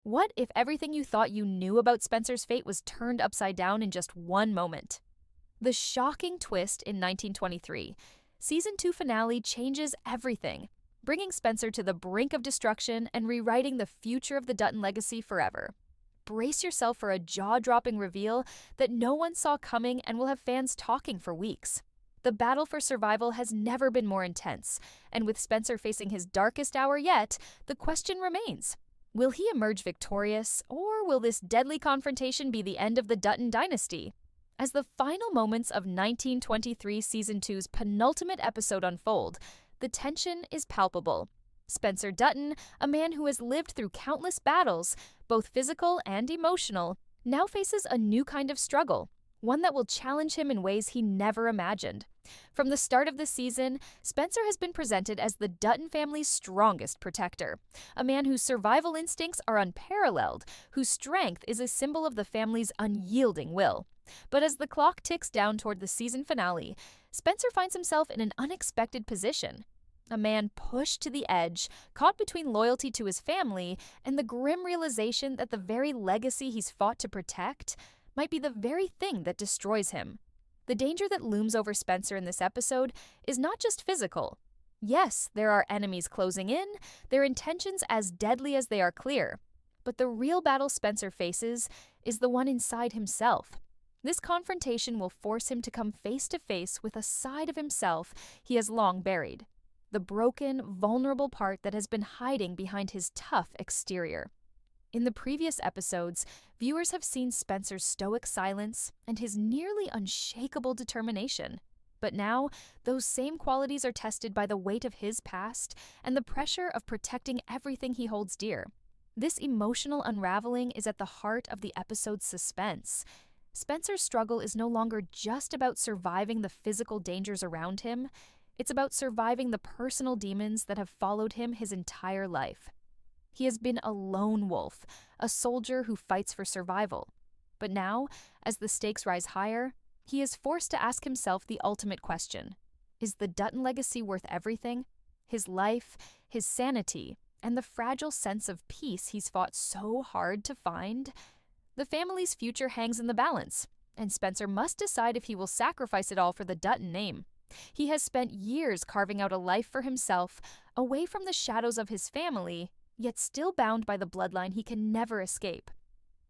What if everything you thought you knew about Spencer's fate was turned upside down in just one moment? The shocking twist in 1923. Season 2 finale changes everything, bringing Spencer to the brink of destruction and rewriting the future of the Dutton legacy forever. Brace yourself for a jaw-dropping reveal that no one saw coming and will have fans talking for weeks. The battle for survival has never been more intense, and with Spencer facing his darkest hour yet, the question remains: will he emerge victorious, or will this deadly confrontation be the end of the Dutton dynasty? As the final moments of 1923 Season 2's penultimate episode unfold, the tension is palpable. Spencer Dutton, a man who has lived through countless battles, both physical and emotional, now faces a new kind of struggle, one that will challenge him in ways he never imagined. From the start of the season, Spencer has been presented as the Dutton family's strongest protector, a man whose survival instincts are unparalleled, whose strength is a symbol of the family's unyielding will. But as the clock ticks down toward the season finale, Spencer finds himself in an unexpected position. A man pushed to the edge, caught between loyalty to his family and the grim realization that the very legacy he's fought to protect might be the very thing that destroys him. The danger that looms over Spencer in this episode is not just physical. Yes, there are enemies closing in, their intentions as deadly as they are clear. But the real battle Spencer faces is the one inside himself. This confrontation will force him to come face to face with a side of himself he has long buried, the broken, vulnerable part that has been hiding behind his tough exterior. In the previous episodes, viewers have seen Spencer's stoic silence and his nearly unshakable determination. But now, those same qualities are tested by the weight of his past and the pressure of protecting everything he holds dear. This emotional unraveling is at the heart of the episode's suspense. Spencer's struggle is no longer just about surviving the physical dangers around him. It's about surviving the personal demons that have followed him his entire life. He has been a lone wolf, a soldier who fights for survival. But now, as the stakes rise higher, he is forced to ask himself the ultimate question: is the Dutton legacy worth everything? His life, his sanity, and the fragile sense of peace he's fought so hard to find? The family's future hangs in the balance, and Spencer must decide if he will sacrifice it all for the Dutton name. He has spent years carving out a life for himself, away from the shadows of his family, yet still bound by the bloodline he can never escape.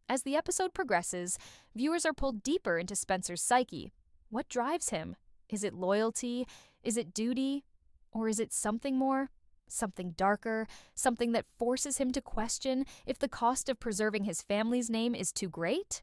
As the episode progresses, viewers are pulled deeper into Spencer's psyche. What drives him? Is it loyalty? Is it duty? Or is it something more? Something darker? Something that forces him to question if the cost of preserving his family's name is too great?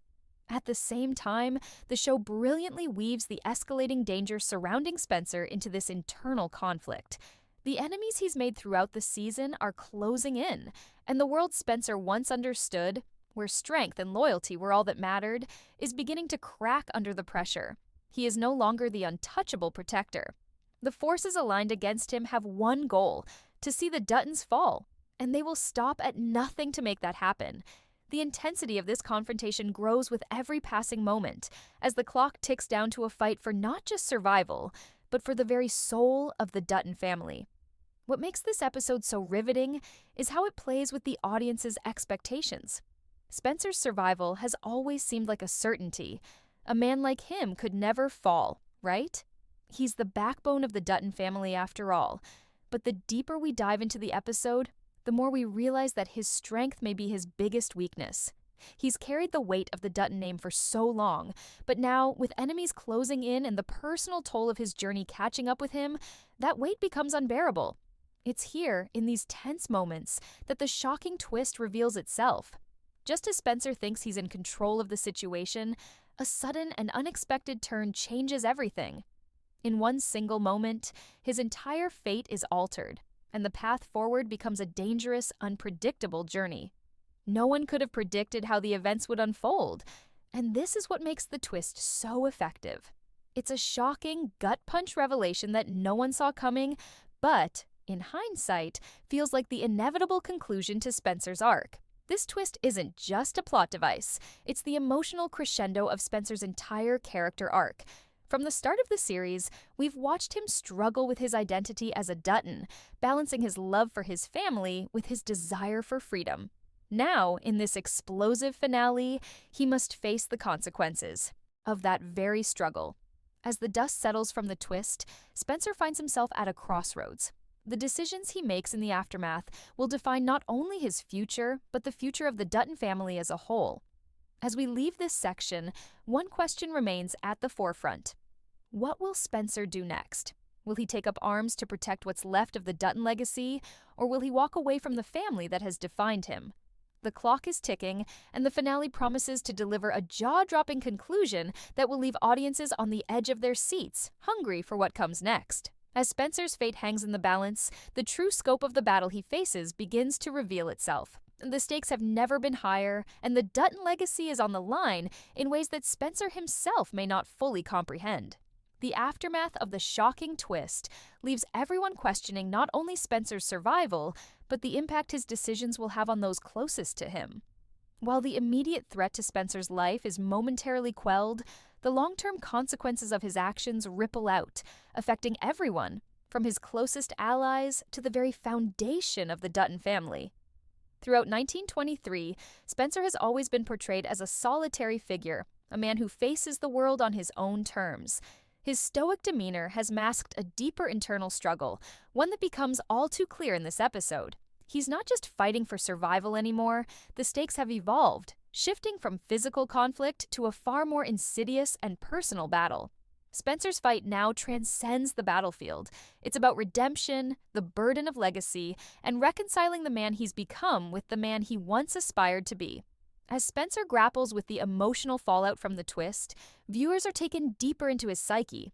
At the same time, the show brilliantly weaves the escalating danger surrounding Spencer into this internal conflict. The enemies he's made throughout the season are closing in, and the world Spencer once understood, where strength and loyalty were all that mattered, is beginning to crack under the pressure. He is no longer the untouchable protector. The forces aligned against him have one goal: to see the Duttons fall, and they will stop at nothing to make that happen. The intensity of this confrontation grows with every passing moment, as the clock ticks down to a fight for not just survival, but for the very soul of the Dutton family. What makes this episode so riveting is how it plays with the audience's expectations. Spencer's survival has always seemed like a certainty. A man like him could never fall, right? He's the backbone of the Dutton family after all. But the deeper we dive into the episode, the more we realize that his strength may be his biggest weakness. He's carried the weight of the Dutton name for so long, but now, with enemies closing in and the personal toll of his journey catching up with him, that weight becomes unbearable. It's here, in these tense moments, that the shocking twist reveals itself. Just as Spencer thinks he's in control of the situation, a sudden and unexpected turn changes everything. In one single moment, his entire fate is altered, and the path forward becomes a dangerous, unpredictable journey. No one could have predicted how the events would unfold, and this is what makes the twist so effective. It's a shocking, gut-punch revelation that no one saw coming, but, in hindsight, feels like the inevitable conclusion to Spencer's arc. This twist isn't just a plot device, it's the emotional crescendo of Spencer's entire character arc. From the start of the series, we've watched him struggle with his identity as a Dutton, balancing his love for his family with his desire for freedom. Now, in this explosive finale, he must face the consequences of that very struggle. As the dust settles from the twist, Spencer finds himself at a crossroads. The decisions he makes in the aftermath will define not only his future, but the future of the Dutton family as a whole. As we leave this section, one question remains at the forefront. What will Spencer do next? Will he take up arms to protect what's left of the Dutton legacy, or will he walk away from the family that has defined him? The clock is ticking, and the finale promises to deliver a jaw-dropping conclusion that will leave audiences on the edge of their seats, hungry for what comes next. As Spencer's fate hangs in the balance, the true scope of the battle he faces begins to reveal itself. The stakes have never been higher, and the Dutton legacy is on the line in ways that Spencer himself may not fully comprehend. The aftermath of the shocking twist leaves everyone questioning not only Spencer's survival, but the impact his decisions will have on those closest to him. While the immediate threat to Spencer's life is momentarily quelled, the long-term consequences of his actions ripple out, affecting everyone, from his closest allies to the very foundation of the Dutton family. Throughout 1923, Spencer has always been portrayed as a solitary figure, a man who faces the world on his own terms. His stoic demeanor has masked a deeper internal struggle, one that becomes all too clear in this episode. He's not just fighting for survival anymore, the stakes have evolved, shifting from physical conflict to a far more insidious and personal battle. Spencer's fight now transcends the battlefield. It's about redemption, the burden of legacy, and reconciling the man he's become with the man he once aspired to be. As Spencer grapples with the emotional fallout from the twist, viewers are taken deeper into his psyche.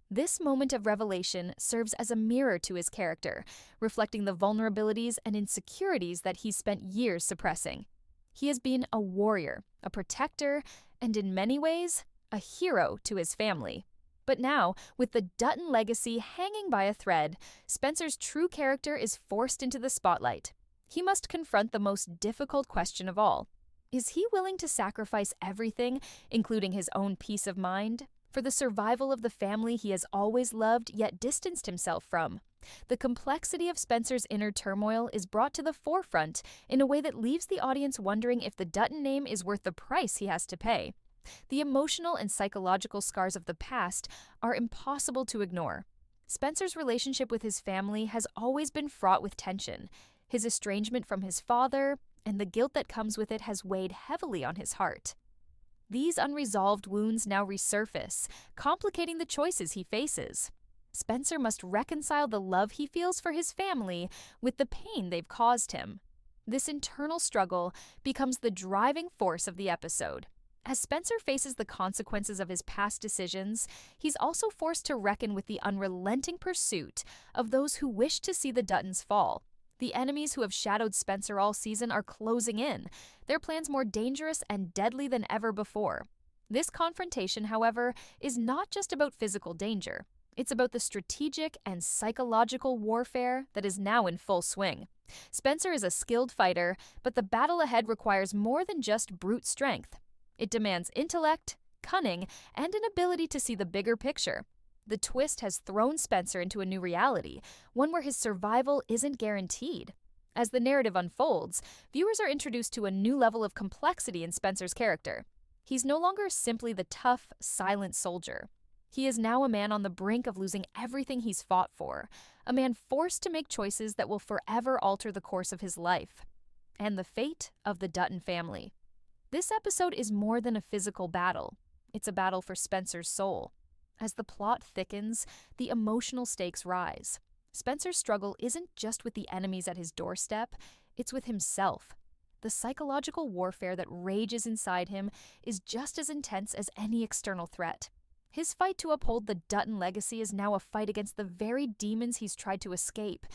This moment of revelation serves as a mirror to his character, reflecting the vulnerabilities and insecurities that he's spent years suppressing. He has been a warrior, a protector, and in many ways, a hero to his family. But now, with the Dutton legacy hanging by a thread, Spencer's true character is forced into the spotlight. He must confront the most difficult question of all. Is he willing to sacrifice everything, including his own peace of mind, for the survival of the family he has always loved yet distanced himself from? The complexity of Spencer's inner turmoil is brought to the forefront in a way that leaves the audience wondering if the Dutton name is worth the price he has to pay. The emotional and psychological scars of the past are impossible to ignore. Spencer's relationship with his family has always been fraught with tension. His estrangement from his father and the guilt that comes with it has weighed heavily on his heart. These unresolved wounds now resurface, complicating the choices he faces. Spencer must reconcile the love he feels for his family with the pain they've caused him. This internal struggle becomes the driving force of the episode. As Spencer faces the consequences of his past decisions, he's also forced to reckon with the unrelenting pursuit of those who wish to see the Duttons fall. The enemies who have shadowed Spencer all season are closing in, their plans more dangerous and deadly than ever before. This confrontation, however, is not just about physical danger. It's about the strategic and psychological warfare that is now in full swing. Spencer is a skilled fighter, but the battle ahead requires more than just brute strength. It demands intellect, cunning, and an ability to see the bigger picture. The twist has thrown Spencer into a new reality, one where his survival isn't guaranteed. As the narrative unfolds, viewers are introduced to a new level of complexity in Spencer's character. He's no longer simply the tough, silent soldier. He is now a man on the brink of losing everything he's fought for, a man forced to make choices that will forever alter the course of his life and the fate of the Dutton family. This episode is more than a physical battle. It's a battle for Spencer's soul. As the plot thickens, the emotional stakes rise. Spencer's struggle isn't just with the enemies at his doorstep, it's with himself. The psychological warfare that rages inside him is just as intense as any external threat. His fight to uphold the Dutton legacy is now a fight against the very demons he's tried to escape.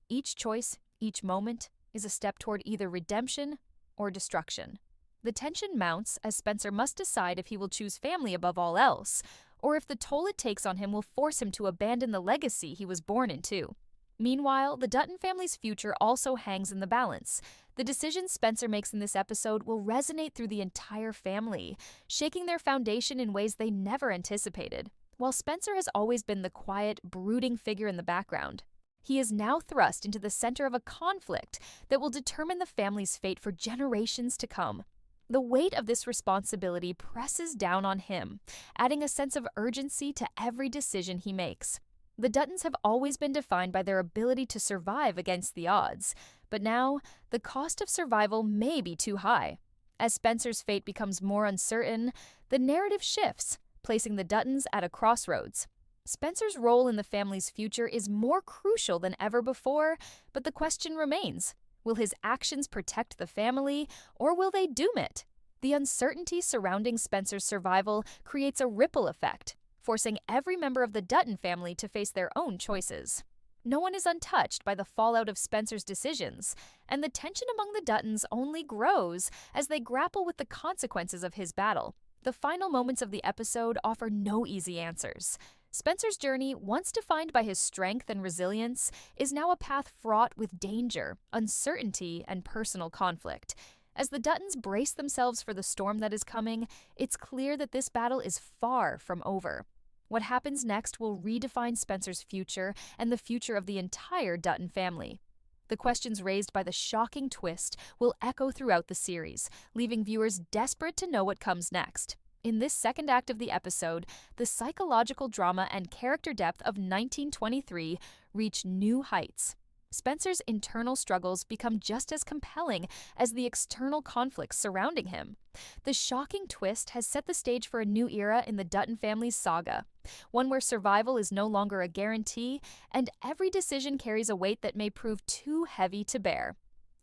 Each choice, each moment, is a step toward either redemption or destruction. The tension mounts as Spencer must decide if he will choose family above all else, or if the toll it takes on him will force him to abandon the legacy he was born into. Meanwhile, the Dutton family's future also hangs in the balance. The decisions Spencer makes in this episode will resonate through the entire family, shaking their foundation in ways they never anticipated. While Spencer has always been the quiet, brooding figure in the background, He is now thrust into the center of a conflict that will determine the family's fate for generations to come. The weight of this responsibility presses down on him, adding a sense of urgency to every decision he makes. The Duttons have always been defined by their ability to survive against the odds, but now the cost of survival may be too high. As Spencer's fate becomes more uncertain, the narrative shifts, placing the Duttons at a crossroads. Spencer's role in the family's future is more crucial than ever before, but the question remains: will his actions protect the family, or will they doom it? The uncertainty surrounding Spencer's survival creates a ripple effect, forcing every member of the Dutton family to face their own choices. No one is untouched by the fallout of Spencer's decisions, and the tension among the Duttons only grows as they grapple with the consequences of his battle. The final moments of the episode offer no easy answers. Spencer's journey, once defined by his strength and resilience, is now a path fraught with danger, uncertainty, and personal conflict. As the Duttons brace themselves for the storm that is coming, it's clear that this battle is far from over. What happens next will redefine Spencer's future and the future of the entire Dutton family. The questions raised by the shocking twist will echo throughout the series, leaving viewers desperate to know what comes next. In this second act of the episode, the psychological drama and character depth of 1923 reach new heights. Spencer's internal struggles become just as compelling as the external conflicts surrounding him. The shocking twist has set the stage for a new era in the Dutton family's saga, one where survival is no longer a guarantee, and every decision carries a weight that may prove too heavy to bear.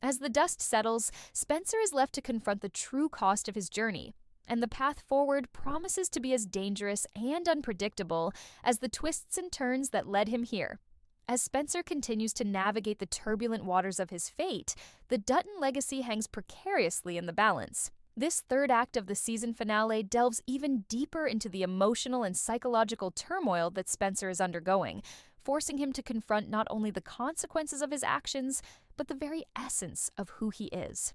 As the dust settles, Spencer is left to confront the true cost of his journey, and the path forward promises to be as dangerous and unpredictable as the twists and turns that led him here. As Spencer continues to navigate the turbulent waters of his fate, the Dutton legacy hangs precariously in the balance. This third act of the season finale delves even deeper into the emotional and psychological turmoil that Spencer is undergoing, forcing him to confront not only the consequences of his actions, but the very essence of who he is.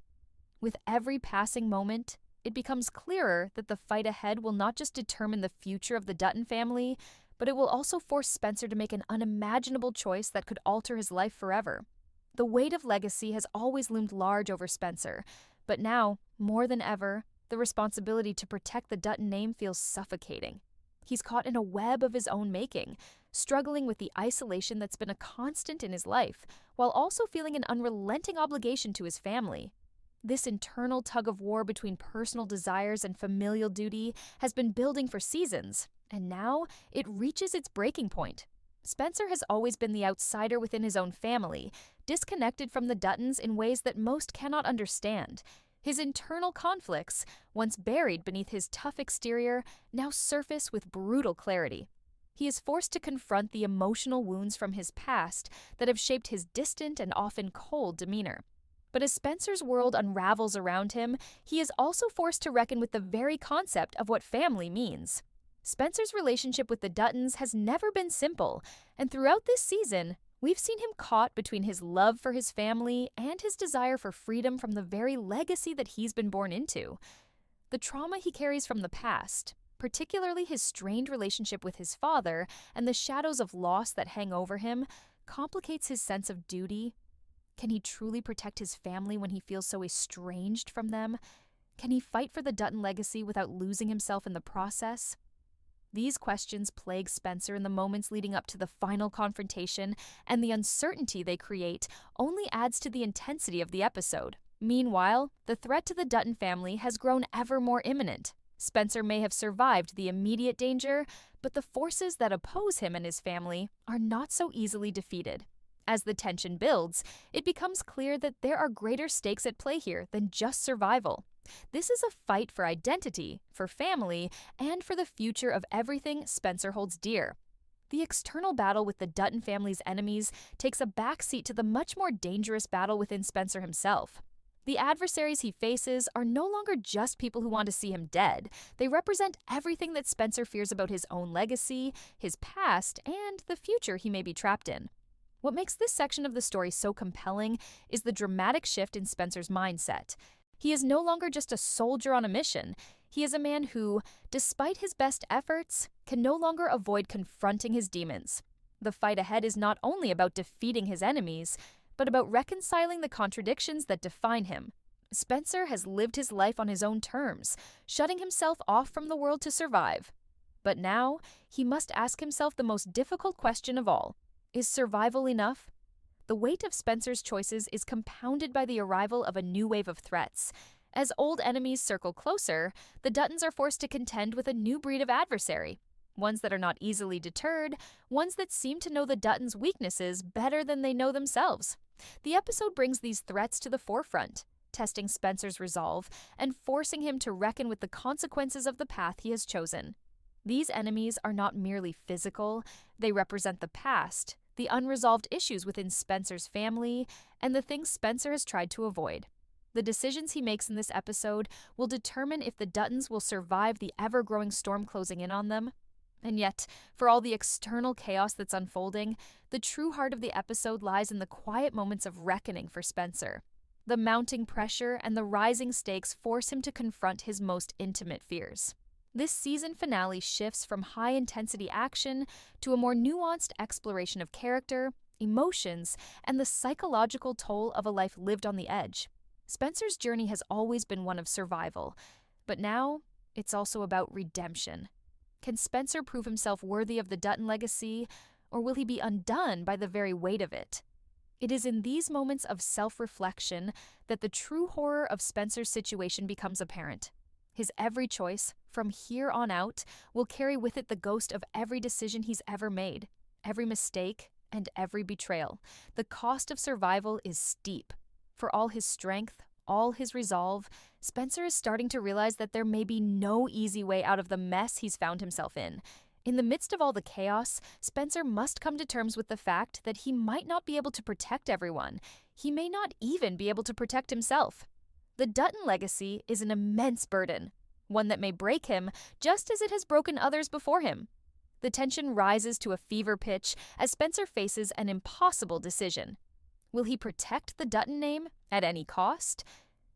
With every passing moment, it becomes clearer that the fight ahead will not just determine the future of the Dutton family, but it will also force Spencer to make an unimaginable choice that could alter his life forever. The weight of legacy has always loomed large over Spencer, but now, more than ever, the responsibility to protect the Dutton name feels suffocating. He's caught in a web of his own making, struggling with the isolation that's been a constant in his life, while also feeling an unrelenting obligation to his family. This internal tug-of-war between personal desires and familial duty has been building for seasons, and now it reaches its breaking point. Spencer has always been the outsider within his own family, disconnected from the Duttons in ways that most cannot understand. His internal conflicts, once buried beneath his tough exterior, now surface with brutal clarity. He is forced to confront the emotional wounds from his past that have shaped his distant and often cold demeanor. But as Spencer's world unravels around him, he is also forced to reckon with the very concept of what family means. Spencer's relationship with the Duttons has never been simple, and throughout this season, we've seen him caught between his love for his family and his desire for freedom from the very legacy that he's been born into. The trauma he carries from the past, particularly his strained relationship with his father and the shadows of loss that hang over him, complicates his sense of duty. Can he truly protect his family when he feels so estranged from them? Can he fight for the Dutton legacy without losing himself in the process? These questions plague Spencer in the moments leading up to the final confrontation, and the uncertainty they create only adds to the intensity of the episode. Meanwhile, the threat to the Dutton family has grown ever more imminent. Spencer may have survived the immediate danger, but the forces that oppose him and his family are not so easily defeated. As the tension builds, it becomes clear that there are greater stakes at play here than just survival. This is a fight for identity, for family, and for the future of everything Spencer holds dear. The external battle with the Dutton family's enemies takes a backseat to the much more dangerous battle within Spencer himself. The adversaries he faces are no longer just people who want to see him dead. They represent everything that Spencer fears about his own legacy, his past, and the future he may be trapped in. What makes this section of the story so compelling is the dramatic shift in Spencer's mindset. He is no longer just a soldier on a mission. He is a man who, despite his best efforts, can no longer avoid confronting his demons. The fight ahead is not only about defeating his enemies, but about reconciling the contradictions that define him. Spencer has lived his life on his own terms, shutting himself off from the world to survive. But now, he must ask himself the most difficult question of all. Is survival enough? The weight of Spencer's choices is compounded by the arrival of a new wave of threats. As old enemies circle closer, the Duttons are forced to contend with a new breed of adversary. Ones that are not easily deterred, ones that seem to know the Duttons' weaknesses better than they know themselves. The episode brings these threats to the forefront, testing Spencer's resolve and forcing him to reckon with the consequences of the path he has chosen. These enemies are not merely physical, they represent the past, the unresolved issues within Spencer's family, and the things Spencer has tried to avoid. The decisions he makes in this episode will determine if the Duttons will survive the ever-growing storm closing in on them. And yet, for all the external chaos that's unfolding, the true heart of the episode lies in the quiet moments of reckoning for Spencer. The mounting pressure and the rising stakes force him to confront his most intimate fears. This season finale shifts from high-intensity action to a more nuanced exploration of character, emotions, and the psychological toll of a life lived on the edge. Spencer's journey has always been one of survival, but now it's also about redemption. Can Spencer prove himself worthy of the Dutton legacy, or will he be undone by the very weight of it? It is in these moments of self-reflection that the true horror of Spencer's situation becomes apparent. His every choice, from here on out, will carry with it the ghost of every decision he's ever made, every mistake, and every betrayal. The cost of survival is steep. For all his strength, all his resolve, Spencer is starting to realize that there may be no easy way out of the mess he's found himself in. In the midst of all the chaos, Spencer must come to terms with the fact that he might not be able to protect everyone. He may not even be able to protect himself. The Dutton legacy is an immense burden, one that may break him just as it has broken others before him. The tension rises to a fever pitch as Spencer faces an impossible decision. Will he protect the Dutton name at any cost?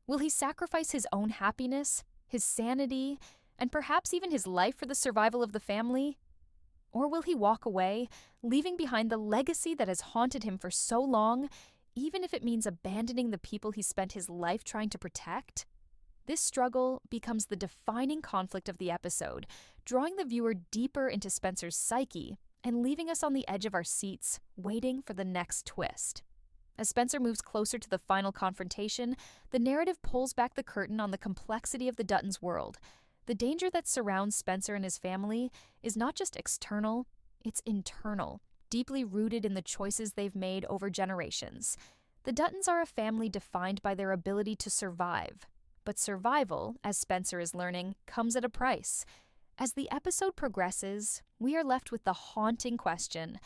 Will he sacrifice his own happiness, his sanity, and perhaps even his life for the survival of the family? Or will he walk away, leaving behind the legacy that has haunted him for so long, even if it means abandoning the people he spent his life trying to protect? This struggle becomes the defining conflict of the episode, drawing the viewer deeper into Spencer's psyche and leaving us on the edge of our seats, waiting for the next twist. As Spencer moves closer to the final confrontation, the narrative pulls back the curtain on the complexity of the Duttons' world. The danger that surrounds Spencer and his family is not just external, it's internal, deeply rooted in the choices they've made over generations. The Duttons are a family defined by their ability to survive. But survival, as Spencer is learning, comes at a price. As the episode progresses, we are left with the haunting question,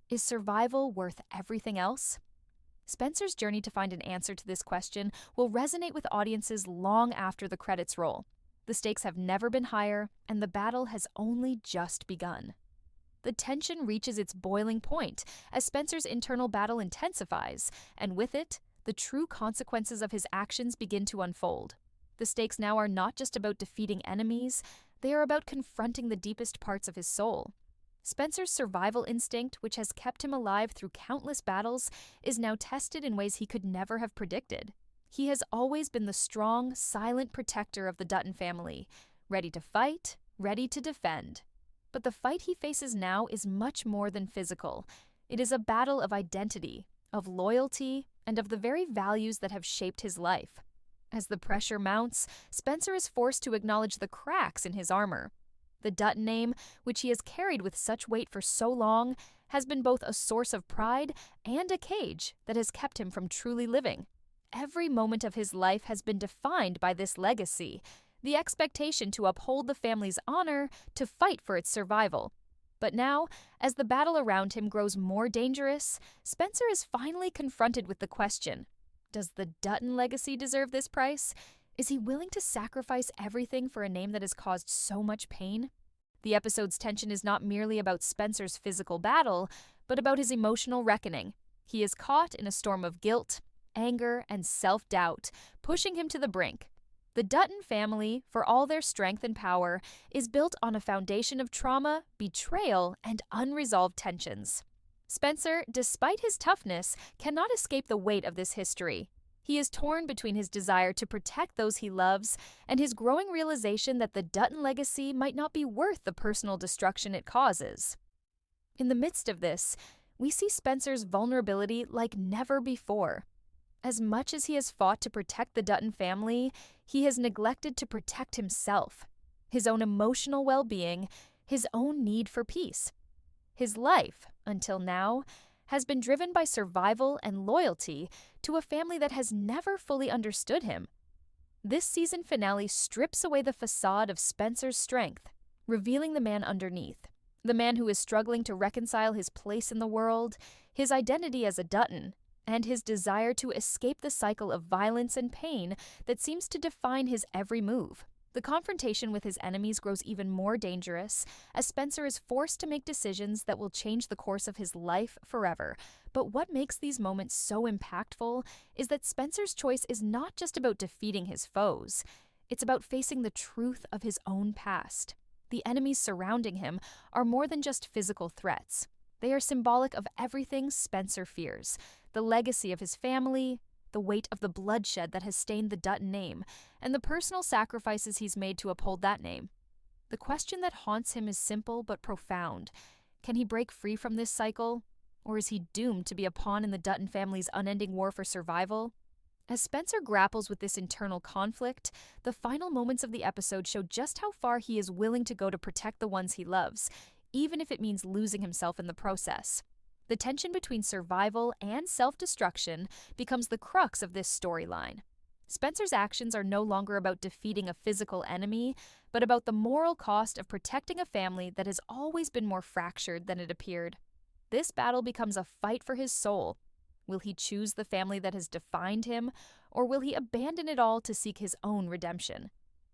is survival worth everything else? Spencer's journey to find an answer to this question will resonate with audiences long after the credits roll. The stakes have never been higher, and the battle has only just begun. The tension reaches its boiling point as Spencer's internal battle intensifies, and with it, the true consequences of his actions begin to unfold. The stakes now are not just about defeating enemies, they are about confronting the deepest parts of his soul. Spencer's survival instinct, which has kept him alive through countless battles, is now tested in ways he could never have predicted. He has always been the strong, silent protector of the Dutton family, ready to fight, ready to defend. But the fight he faces now is much more than physical. It is a battle of identity, of loyalty, and of the very values that have shaped his life. As the pressure mounts, Spencer is forced to acknowledge the cracks in his armor. The Dutton name, which he has carried with such weight for so long, has been both a source of pride and a cage that has kept him from truly living. Every moment of his life has been defined by this legacy, the expectation to uphold the family's honor, to fight for its survival. But now, as the battle around him grows more dangerous, Spencer is finally confronted with the question, does the Dutton legacy deserve this price? Is he willing to sacrifice everything for a name that has caused so much pain? The episode's tension is not merely about Spencer's physical battle, but about his emotional reckoning. He is caught in a storm of guilt, anger, and self-doubt, pushing him to the brink. The Dutton family, for all their strength and power, is built on a foundation of trauma, betrayal, and unresolved tensions. Spencer, despite his toughness, cannot escape the weight of this history. He is torn between his desire to protect those he loves and his growing realization that the Dutton legacy might not be worth the personal destruction it causes. In the midst of this, we see Spencer's vulnerability like never before. As much as he has fought to protect the Dutton family, he has neglected to protect himself, his own emotional well-being, his own need for peace. His life, until now, has been driven by survival and loyalty to a family that has never fully understood him. This season finale strips away the facade of Spencer's strength, revealing the man underneath, the man who is struggling to reconcile his place in the world, his identity as a Dutton, and his desire to escape the cycle of violence and pain that seems to define his every move. The confrontation with his enemies grows even more dangerous as Spencer is forced to make decisions that will change the course of his life forever. But what makes these moments so impactful is that Spencer's choice is not just about defeating his foes. It's about facing the truth of his own past. The enemies surrounding him are more than just physical threats. They are symbolic of everything Spencer fears: the legacy of his family, the weight of the bloodshed that has stained the Dutton name, and the personal sacrifices he's made to uphold that name. The question that haunts him is simple but profound. Can he break free from this cycle? Or is he doomed to be a pawn in the Dutton family's unending war for survival? As Spencer grapples with this internal conflict, the final moments of the episode show just how far he is willing to go to protect the ones he loves, even if it means losing himself in the process. The tension between survival and self-destruction becomes the crux of this storyline. Spencer's actions are no longer about defeating a physical enemy, but about the moral cost of protecting a family that has always been more fractured than it appeared. This battle becomes a fight for his soul. Will he choose the family that has defined him, or will he abandon it all to seek his own redemption?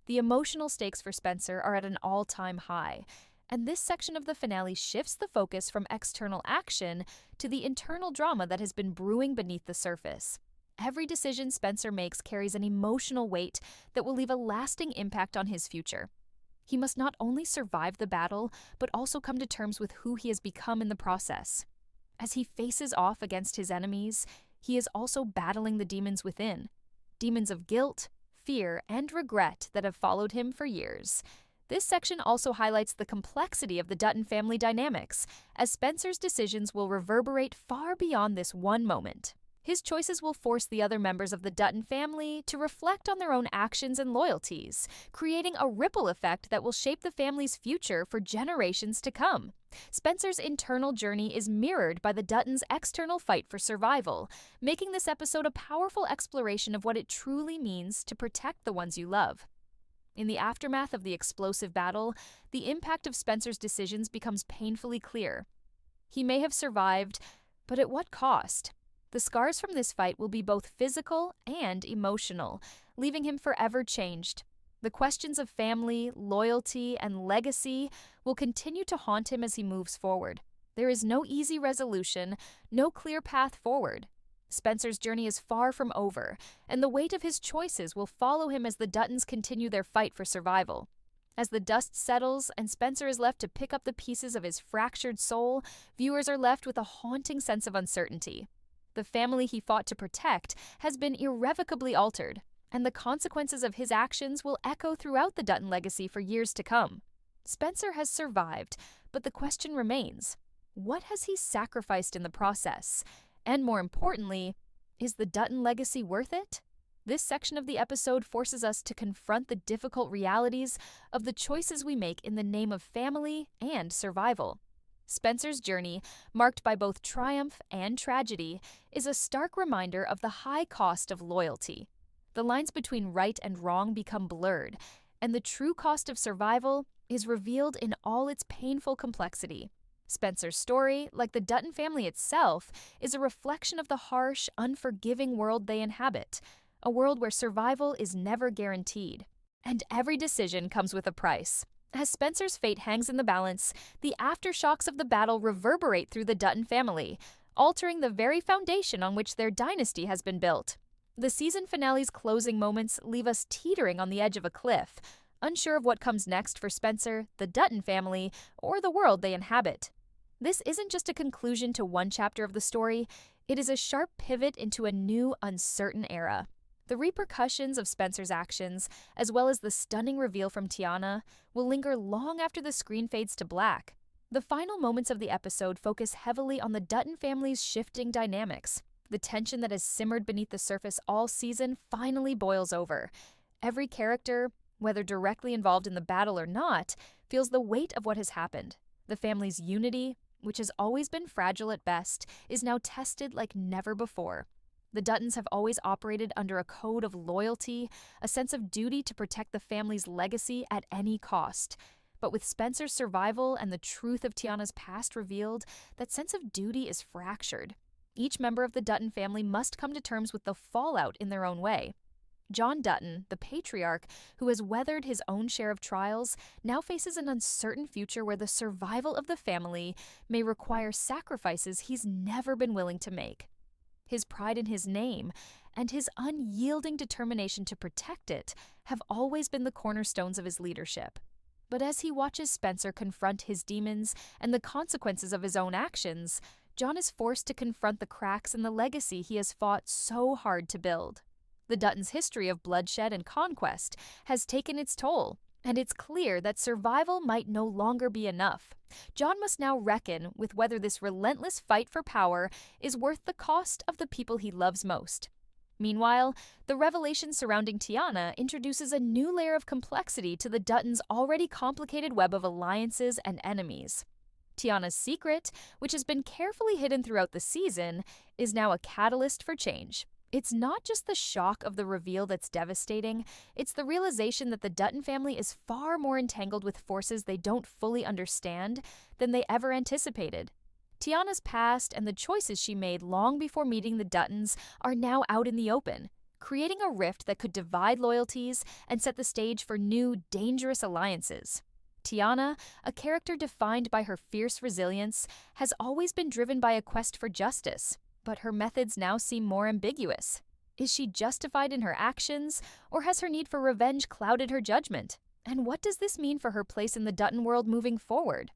The emotional stakes for Spencer are at an all-time high, and this section of the finale shifts the focus from external action to the internal drama that has been brewing beneath the surface. Every decision Spencer makes carries an emotional weight that will leave a lasting impact on his future. He must not only survive the battle, but also come to terms with who he has become in the process. As he faces off against his enemies, he is also battling the demons within, demons of guilt, fear, and regret that have followed him for years. This section also highlights the complexity of the Dutton family dynamics, as Spencer's decisions will reverberate far beyond this one moment. His choices will force the other members of the Dutton family to reflect on their own actions and loyalties, creating a ripple effect that will shape the family's future for generations to come. Spencer's internal journey is mirrored by the Duttons' external fight for survival, making this episode a powerful exploration of what it truly means to protect the ones you love. In the aftermath of the explosive battle, the impact of Spencer's decisions becomes painfully clear. He may have survived, but at what cost? The scars from this fight will be both physical and emotional, leaving him forever changed. The questions of family, loyalty, and legacy will continue to haunt him as he moves forward. There is no easy resolution, no clear path forward. Spencer's journey is far from over, and the weight of his choices will follow him as the Duttons continue their fight for survival. As the dust settles and Spencer is left to pick up the pieces of his fractured soul, viewers are left with a haunting sense of uncertainty. The family he fought to protect has been irrevocably altered, and the consequences of his actions will echo throughout the Dutton legacy for years to come. Spencer has survived, but the question remains: what has he sacrificed in the process? And more importantly, is the Dutton legacy worth it? This section of the episode forces us to confront the difficult realities of the choices we make in the name of family and survival. Spencer's journey, marked by both triumph and tragedy, is a stark reminder of the high cost of loyalty. The lines between right and wrong become blurred, and the true cost of survival is revealed in all its painful complexity. Spencer's story, like the Dutton family itself, is a reflection of the harsh, unforgiving world they inhabit, a world where survival is never guaranteed. And every decision comes with a price. As Spencer's fate hangs in the balance, the aftershocks of the battle reverberate through the Dutton family, altering the very foundation on which their dynasty has been built. The season finale's closing moments leave us teetering on the edge of a cliff, unsure of what comes next for Spencer, the Dutton family, or the world they inhabit. This isn't just a conclusion to one chapter of the story, it is a sharp pivot into a new, uncertain era. The repercussions of Spencer's actions, as well as the stunning reveal from Tiana, will linger long after the screen fades to black. The final moments of the episode focus heavily on the Dutton family's shifting dynamics. The tension that has simmered beneath the surface all season finally boils over. Every character, whether directly involved in the battle or not, feels the weight of what has happened. The family's unity, which has always been fragile at best, is now tested like never before. The Duttons have always operated under a code of loyalty, a sense of duty to protect the family's legacy at any cost. But with Spencer's survival and the truth of Tiana's past revealed, that sense of duty is fractured. Each member of the Dutton family must come to terms with the fallout in their own way. John Dutton, the patriarch, who has weathered his own share of trials, now faces an uncertain future where the survival of the family may require sacrifices he's never been willing to make. His pride in his name and his unyielding determination to protect it have always been the cornerstones of his leadership. But as he watches Spencer confront his demons and the consequences of his own actions, John is forced to confront the cracks in the legacy he has fought so hard to build. The Duttons' history of bloodshed and conquest has taken its toll, and it's clear that survival might no longer be enough. John must now reckon with whether this relentless fight for power is worth the cost of the people he loves most. Meanwhile, the revelation surrounding Tiana introduces a new layer of complexity to the Duttons' already complicated web of alliances and enemies. Tiana's secret, which has been carefully hidden throughout the season, is now a catalyst for change. It's not just the shock of the reveal that's devastating, it's the realization that the Dutton family is far more entangled with forces they don't fully understand than they ever anticipated. Tiana's past and the choices she made long before meeting the Duttons are now out in the open, creating a rift that could divide loyalties and set the stage for new, dangerous alliances. Tiana, a character defined by her fierce resilience, has always been driven by a quest for justice, but her methods now seem more ambiguous. Is she justified in her actions, or has her need for revenge clouded her judgment? And what does this mean for her place in the Dutton world moving forward?